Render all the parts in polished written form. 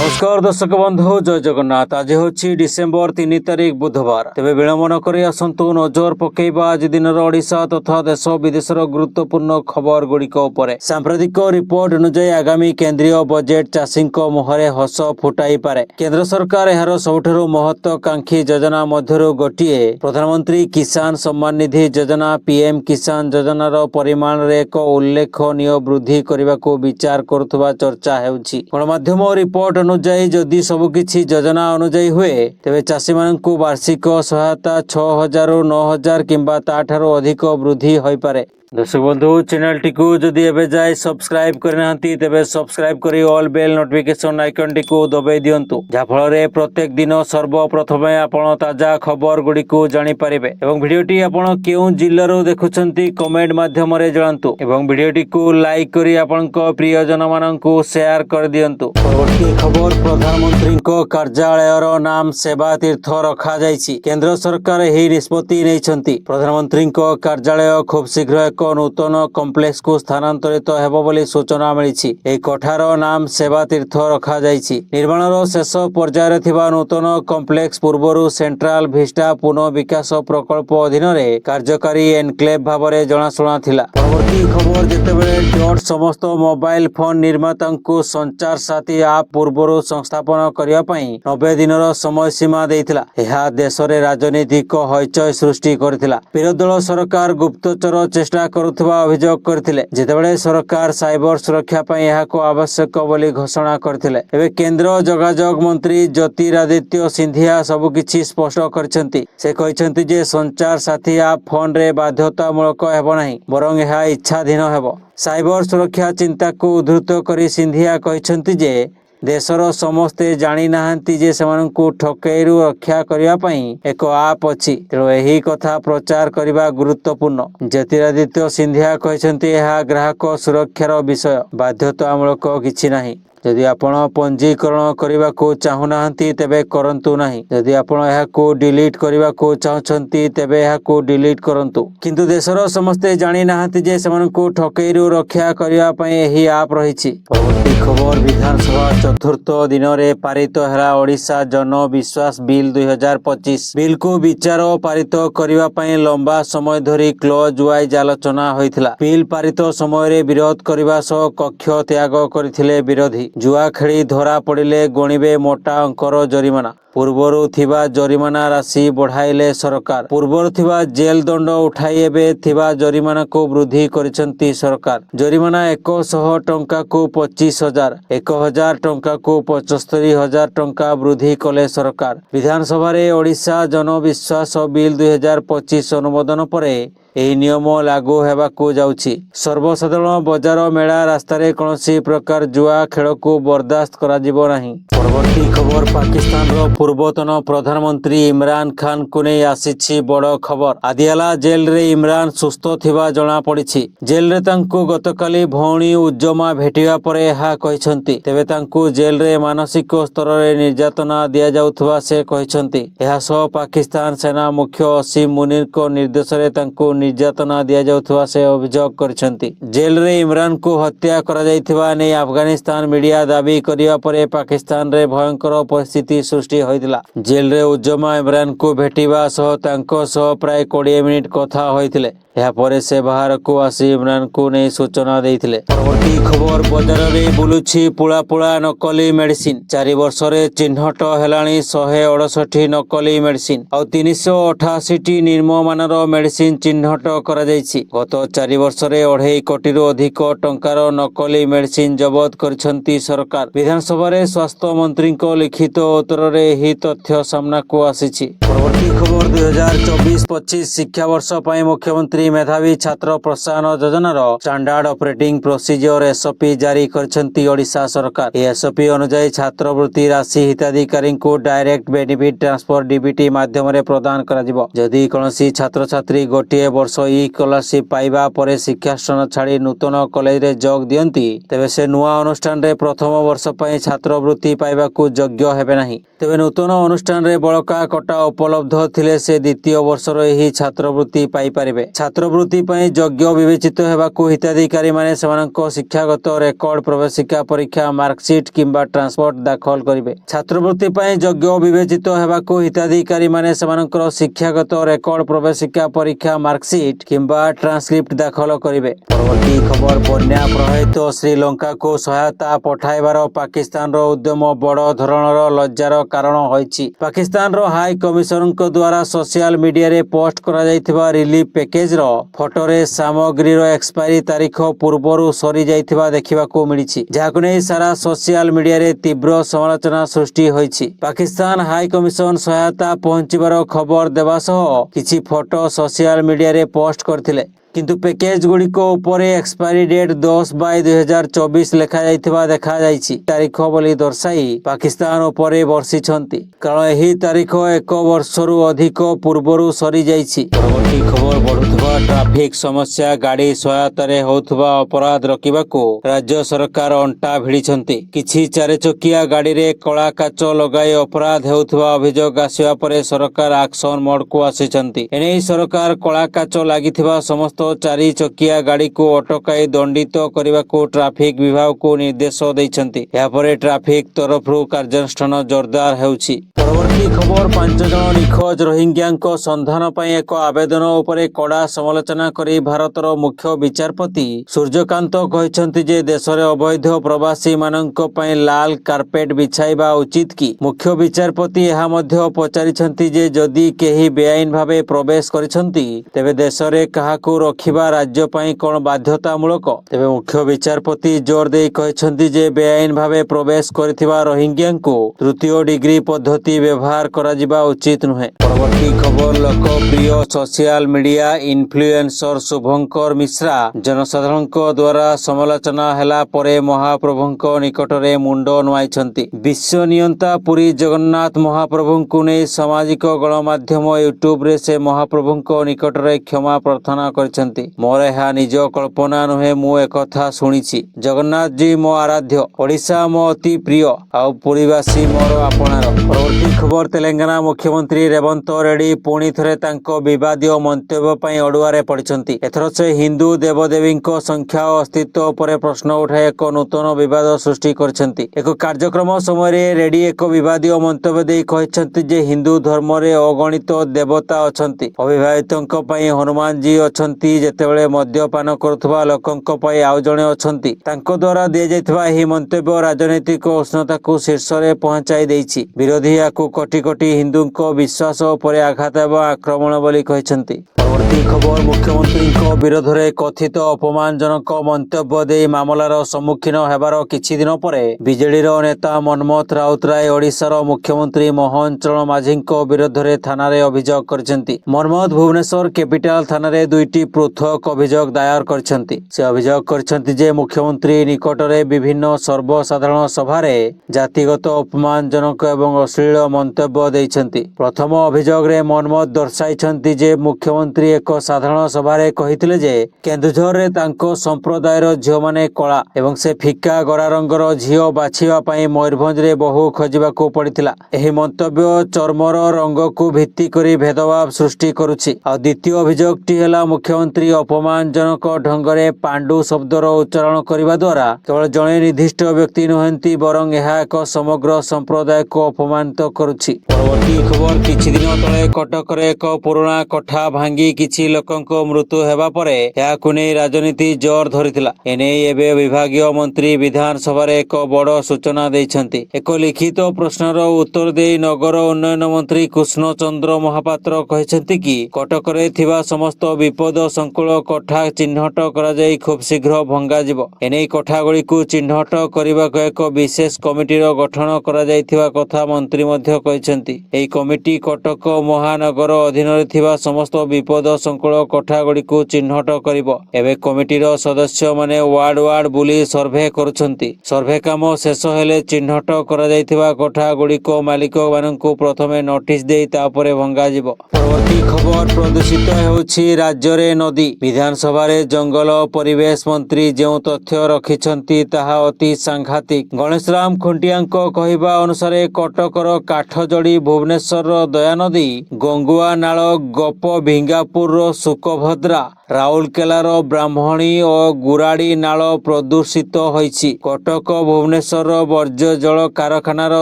नमस्कार दर्शक बंधु जय जगन्नाथ। आज हूँ डिसेम्बर 3 तारिख बुधवार। तेज विलंब नक आसतु नजर पकेबा आज दिन ओडिशा तथा देश विदेशर गुरुत्वपूर्ण खबर गुड़िक सांप्रदायिक रिपोर्ट अनुଯାୟୀ आगामी केंद्रीय बजेट चाषी मुहरे हस फुटाई पारे। केंद्र सरकार यार सबुठारु महत्वाकांक्षी योजना मध्यरु गोटिए प्रधानमंत्री किसान सम्मान निधि योजना पीएम किसान योजनार परिमाण रे एक उल्लेखनीय वृद्धि करने को विचार करुवा चर्चा हेउछि। गणमाध्यम रिपोर्ट अनुଯାୟୀ जदि सबकिछि योजना अनुଯାୟୀ हुए तेबे चाषी मानकु वार्षिक सहायता 6000 रु 9000 किंबा ताठारो अधिक वृद्धि होई पारे। दर्शक बंधु चैनल टी जदि एबे जाय सब्सक्राइब करना तेबे सब्सक्राइब करी ऑल बेल नोटिफिकेशन आइकन टी दबाई दियंतु जा फल रे प्रत्येक दिन सर्वप्रथम आपण ताजा खबर गुडी को जानि परिबे। एवं वीडियो टी आपण केउ जिल्लारो देखुछंती कमेंट माध्यम रे जणांतु एवं वीडियो टी को लाइक करी आपनक प्रियजन माननकु शेयर कर दियंतु। परवर्ती खबर प्रधानमंत्री को कार्यालयर नाम सेवा तीर्थ रखा जायछि। केंद्र सरकार एही निष्पत्ति नैछंती। प्रधानमंत्री को कार्यालय खूब शीघ्र एक नूतन कम्प्लेक्स को स्थानांतरित हेबो बोली सूचना मिली। एक कोठार नाम सेवा तीर्थ रखा जायछि। निर्माणर शेष पर्यायर थिबा नूतन कम्प्लेक्स पूर्वरु सेंट्रल विस्टा पुनः विकास प्रकल्प अधीन रे कार्यकारी एनक्लेव भाबरे जणाशुणा थिला। परवर्ती खबर जेतेबेले डॉट समस्त मोबाइल फोन निर्माता को संचार साथी आप पूर्वरु संस्थापन करिया पई 90 दिनर समय सीमा देइथिला। एहा देश रे राजनीतिक हईचय सृष्टि करथिला। विरोधी दल सरकार गुप्तचर चेष्टा करुवा अभियोग करथिले जेतेबेले सरकार साइबर सुरक्षा पई एहाको आवश्यक बोली घोषणा करथिले। एबे केंद्र जोगाजोग मंत्री ज्योतिरादित्य सिंधिया सबकिछि स्पष्ट करछंती। से कहछंती जे संचार साथी आप फोन रे बाध्यतामूलक हेबो नाही बरং एहा इच्छाधीन हेबो। साइबर सुरक्षा चिंता को उद्धृत करी सिंधिया कहछंती जे देशर समस्ते जानी नाहंती जे सेमानंकु ठकेइरु रक्षा करिया पई एक आप अछि। तेणु एही कथा प्रचार करिबा गुरुत्वपूर्ण। ज्योतिरादित्य सिंधिया कहछंती एहा ग्राहक सुरक्षार विषय बाध्यतामूलक किछि नाही। यदि आपण पंजीकरण करने को चाहूनाहंती तेबे करंतु नाही। यदि आपण एहाको डिलीट करने को चाहछंती तेबे एहाको डिलीट करंतु। किंतु देशर समस्ते जानी नाहंती जे सेमानंकु ठकेइरु रक्षा करिया पई एही आप रहिछि। परवर्ती खबर विधानसभा चतुर्थ दिन रे पारित हेला ओडिशा जन विश्वास बिल 2025। बिल को विचार पारित करिवा पई लंबा समय धरी क्लोज वाइज आलोचना होइथिला। बिल पारित समय रे विरोध करिवा सह कक्ष त्याग करथिले विरोधी। जुआ खेली धरा पड़िले गणिबे मोटा अंकर जरिमाना। पूर्वरु थिबा जरिमाना राशि बढ़ाइले सरकार। पूर्वरु थिबा जेल दंड उठाई एबे थिबा जरिमाना को वृद्धि करिसंती सरकार। जरिमाना 100 टंका को 25,000, 1,000 टंका को 75,000 टंका वृद्धि कले सरकार। विधानसभा रे ओडिशा जन विश्वास बिल 2025 अनुमोदन परे एही नियम लागू हेबाकू जाउछि। सर्वसाधारण बजार मेला रास्तारे कौनसी प्रकार जुआ खेल को बर्दाश्त करा जिवो नाही। परवर्ती खबर पाकिस्तान रो पूर्वतन प्रधानमंत्री इमरान खान को नहीं आसीछि बड़ खबर। आदियाला जेल रे इमरान सुस्थ थिबा जणा पड़िछि। जेल रे तांकु गतकाली भौणी उज्जमा भेटिवा परे एहा कहिसंती। तेबे तांकु जेल रे मानसिक स्तर रे निर्यातना दिया जाउथबा से कहिसंती। एहा सह पाकिस्तान सेना मुख्य असीम मुनीर को निर्देश रे तांकु निर्यातना दिया जाउथबा से अभियोग करछंती। जेल रे इमरान को हत्या करा जाइथिबा नै अफगानिस्तान मीडिया दाबी करिया परे पाकिस्तान रे भयंकर परिस्थिति सृष्टि होइतिला। जेल रे उज्जमा इमरान को भेटिबा सह तांको सह प्राय 20 मिनिट कथा होइतिले। या परे से बाहर को आसी इमरान को नहीं सूचना देइथिले। परवर्ती खबर बजार रे बुलुछि पुला पुला नकली मेडिसिन। 4 वर्ष रे चिन्हट हेलाणी 168 नकली मेडिसिन और 388 टी निम्न मानर मेडिसिन चिन्हट करा जायछि। गत 4 वर्ष रे 2.5 कोटी रु अधिक टंकार नकली मेडिसिन जबत करछंती सरकार। विधानसभा रे स्वास्थ्य मंत्री को लिखित उत्तर रे ही तथ्य सामना को आसीछि। परवर्ती खबर 2024-25 शिक्षा वर्ष पई मुख्यमंत्री मेधावी छात्र प्रोत्साहन योजनार स्टैंडर्ड ऑपरेटिंग प्रोसीजर एसओपी जारी करछंती ओडिशा सरकार। एसओपी अनुसार छात्रवृत्ति राशि हिताधिकारी को डायरेक्ट बेनिफिट ट्रांसफर डीबीटी माध्यम रे प्रदान करा जिवो। जदि कोनोसी छात्र छात्री गोटे वर्ष ई स्कॉलरशिप पाइबा परे शिक्षास्थान छाड़ी नूतन कॉलेज रे जोग दियंती तेबे से नुआ अनुष्ठान रे प्रथम वर्ष पई छात्रवृत्ति पाइबा को योग्य हेबे नाही। तेबे नूतन अनुष्ठान रे बड़का कटा उपलब्ध थिले से द्वितीय वर्षर एही छात्रवृत्ति पाई पारिबे। छात्रवृत्ति पई योग्य विवेचित हेबाकू हिताधिकारी माने सेमानक शिक्षागत रेकर्ड, प्रवेशिका परीक्षा, मार्कशीट किंबा ट्रांसपोर्ट दाखल करिवे। छात्रवृत्ति पई योग्य विवेचित हेबाकू हिताधिकारी माने सेमानकर शिक्षागत रेकर्ड, प्रवेशिका परीक्षा, मार्कशीट किंबा ट्रांसक्रिप्ट दाखल करिवे। परवर्ती खबर, बन्या प्रभावित श्रीलंका को सहायता पठाइबार पाकिस्तान रो उद्यम बड़ धरणर लज्जार कारण होइछि। पाकिस्तान रो हाई कमिशनर द्वारा सोशल मीडिया रे पोस्ट करा जाइथिबा रिलीफ पैकेज रो फोटो रे सामग्री रो एक्सपायरी तारीख पूर्वरु सरी जाइथिबा देखिबाकू मिलिछि, जाहाकू नै सारा सोशल मीडिया रे तीव्र समालोचना सृष्टि होइछि। पाकिस्तान हाई कमिशन सहायता पहुंचिबार खबर देबा सह किछि फोटो सोशल मीडिया रे पोस्ट करथिले, किंतु पैकेज गुड़िक उपरे एक्सपायरी डेट 10/2024 लेखा जाइथिबा देखा जाइछि। तारीख बोली दर्शाई पाकिस्तान उपरे वर्षिछंती, कारण एही तारीख 1 वर्षरु अधिक पूर्वरु सरी जाइछि। परवर्ती खबर, बढ़ुथबा ट्रैफिक समस्या, गाड़ी सहायतारे होथबा अपराध रोकिबाकू राज्य सरकार अंटा भिड़िछंती। किछि चारि चकिया गाड़ी रे कला काच लगाई अपराध हेउथबा अभियोग आसिबा परे सरकार एक्शन मोड को आसिछंती। एनै सरकार कला काच लागिथिबा समस्त चारि चकिया गाड़ी को अटकाई दंडित करने को ट्रैफिक विभाग को निर्देश देइछंती। या परे ट्रैफिक तरफरु कार्यानुष्ठान जोरदार हेउछि। परवर्ती खबर, 5 जन निखोज रोहिंग्या संधान पई एक आवेदन उपरे कड़ा समालोचना करी भारतर मुख्य विचारपति सूर्यकांत कहिसंती जे देशरे अवैध प्रवासी मानक पई लाल कार्पेट बिछाइबा उचित कि। मुख्य विचारपति यहा मध्य पचारिछंती जे जदि केही बेआईन भावे प्रवेश करिसंती तेबे देशरे काहाकू रखिबा राज्य पई कोन बाध्यतामूलक। तेबे मुख्य विचारपति जोर देई कहिसंती जे बेआईन भावे प्रवेश करिथिबा रोहिंग्या को तृतीय डिग्री पद्धति व्यवहार करा जिबा उचित नुहे। परवर्ती खबर, लोकप्रिय सोशल मीडिया इन्फ्लुएंसर शुभंकर मिश्रा जनसाधारण द्वारा समालोचना हेला परे महाप्रभुंक निकटरे मुंड नुआइछंती। विश्व नियंता पुरी जगन्नाथ महाप्रभुंकु नै सामाजिक गणमाध्यम यूट्यूब रे से महाप्रभुंक निकटरे क्षमा प्रार्थना करछंती। मोर एहा निज कल्पना नुहे, मु एकथा सुनिछि। जगन्नाथ जी मो आराध्य, ओडिशा मो अति प्रिय, आउ पुरीवासी मोर आपणार। परवर्ती खबर, तेलंगाना मुख्यमंत्री रेवंत रेड्डी पुणी थरे तांको विवादीय मंतव्य पई अडुआरे पड़िछंती। एथर से हिंदू देवदेवींक संख्या और अस्तित्व उपरे प्रश्न उठाई एक नूतन विवाद सृष्टि करछंती। एक कार्यक्रम समय रे रेड्डी एक विवादीय मंतव्य देई कहिसंती जे हिंदू धर्म रे अगणित देवता अछंती। अविवाहितंक पई हनुमान जी अछंती, जेतेबेले मद्यपान करुथबा लोकंक पई आउ जणे अछंती। तांको द्वारा दिया जायथबा एही मंतव्य राजनैतिक उष्णता को शीर्ष रे पहुंचाई देइछि। विरोधी याकू कोटी कोटी हिंदूंक विश्वास उपरे आघात एवं आक्रमण बोली कहिसंती। परवर्ती खबर, मुख्यमंत्री विरोध में कथित अपमानजनक मंतव्य दे मामलार सम्मुखीन हेबार किछि दिन परे बीजेडी नेता मनमोहन राउतराय ओडिशार मुख्यमंत्री मोहन चरण माझी विरोध में थाना रे अभियोग करछंती। मनमोहन भुवनेश्वर कैपिटल थाना रे 2टी पृथक अभियोग दायर करछंती। से अभियोग करछंती जे मुख्यमंत्री निकट रे विभिन्न सर्वसाधारण सभा रे जातिगत अपमानजनक एवं अश्लील मंतव्य देइछंती। प्रथम अभियोग रे मनमोहन दर्शाइछंती जे मुख्यमंत्री एक साधारण सभा रे कहिथिले जे केन्दुझर रे तांको संप्रदायर झियो माने कला एवं से फिका गरा रंगर झियो बाछिबा पई मयूरभंज रे बहु खोजिबाकू पड़िथिला। एही मंतव्य चर्मर रंग को भित्ति करी भेदभाव सृष्टि करुछि। आ द्वितीय अभियोगटी हेला मुख्यमंत्री अपमानजनक ढंगरे पांडु शब्दर उच्चारण करबा द्वारा केवल जणे निर्दिष्ट व्यक्ति नुहंती बरं एहा एक समग्र संप्रदाय को अपमानित करुछि। परवर्ती खबर, किछि दिन तळे कटक रे एक पुराना कठा भांगी किछि लोकंक मृत्यु हेबा परे याकू नै राजनीति जोर धरिथिला। एने एबे विभागीय मंत्री विधानसभा रे एक बड़ सूचना दैछंती। एक लिखित प्रश्नर उत्तर देई नगर उन्नयन मंत्री कृष्ण चंद्र महापात्र कहिसंती कि कटक रे थिबा समस्त विपद संकुल कठा चिन्हट करा जाई खूब शीघ्र भंगा जिवो। एने कठा गुडी को चिन्हट करबा को एक विशेष कमिटी रो गठन करा जाइथिबा कथा मंत्री मध्य कहिसंती। एई कमिटी कटक महानगर अधीन रे थिबा समस्त विपद ବିପଦ ସଂକୁଳ କୋଠାଗୁଡ଼ିକୁ ଚିହ୍ନଟ କରିବ। ଏବେ କମିଟିର ସଦସ୍ୟମାନେ ୱାର୍ଡ ୱାର୍ଡ ବୁଲି ସର୍ଭେ କରୁଛନ୍ତି। ସର୍ଭେ କାମ ଶେଷ ହେଲେ ଚିହ୍ନଟ କରାଯାଇଥିବା କୋଠାଗୁଡ଼ିକ ମାଲିକମାନଙ୍କୁ ପ୍ରଥମେ ନୋଟିସ୍ ଦେଇ ତାପରେ ଭଙ୍ଗାଯିବ। ପରବର୍ତ୍ତୀ ଖବର, ପ୍ରଦୂଷିତ ହେଉଛି ରାଜ୍ୟରେ ନଦୀ। ବିଧାନସଭାରେ ଜଙ୍ଗଲ ଓ ପରିବେଶ ମନ୍ତ୍ରୀ ଯେଉଁ ତଥ୍ୟ ରଖିଛନ୍ତି ତାହା ଅତି ସାଂଘାତିକ। ଗଣେଶରାମ ଖୁଣ୍ଟିଆଙ୍କ କହିବା ଅନୁସାରେ କଟକର କାଠଯୋଡ଼ି, ଭୁବନେଶ୍ୱରର ଦୟାନଦୀ, ଗଙ୍ଗୁଆ ନାଳ, ଗୋପଭିଙ୍ଗାପୁରର ସୁକଭଦ୍ରା, ରାଉରକେଲାର ବ୍ରାହ୍ମଣୀ ଓ ଗୁରାଡ଼ି ନାଳ ପ୍ରଦୂଷିତ ହୋଇଛି। କଟକ ଭୁବନେଶ୍ୱରର ବର୍ଜ୍ୟ ଜଳ, କାରଖାନାର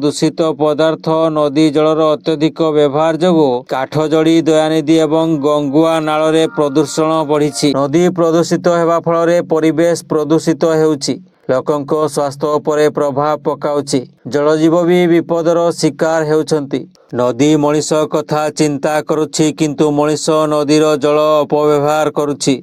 ଦୂଷିତ ପଦାର୍ଥ, ନଦୀ ଜଳର ଅତ୍ୟଧିକ ବ୍ୟବହାର ଯୋଗୁଁ କାଠଯୋଡ଼ି, ଦୟାନଦୀ ଏବଂ ଗଙ୍ଗୁଆ ନାଳରେ ପ୍ରଦୂଷଣ ବଢ଼ିଛି। ନଦୀ ପ୍ରଦୂଷିତ ହେବା ଫଳରେ ପରିବେଶ ପ୍ରଦୂଷିତ ହେଉଛି, ଲୋକଙ୍କ ସ୍ୱାସ୍ଥ୍ୟ ଉପରେ ପ୍ରଭାବ ପକାଉଛି, ଜଳଜୀବ ବି ବିପଦର ଶିକାର ହେଉଛନ୍ତି। ନଦୀ ମଣିଷ କଥା ଚିନ୍ତା କରୁଛି, କିନ୍ତୁ ମଣିଷ ନଦୀର ଜଳ ଅପବ୍ୟବହାର କରୁଛି।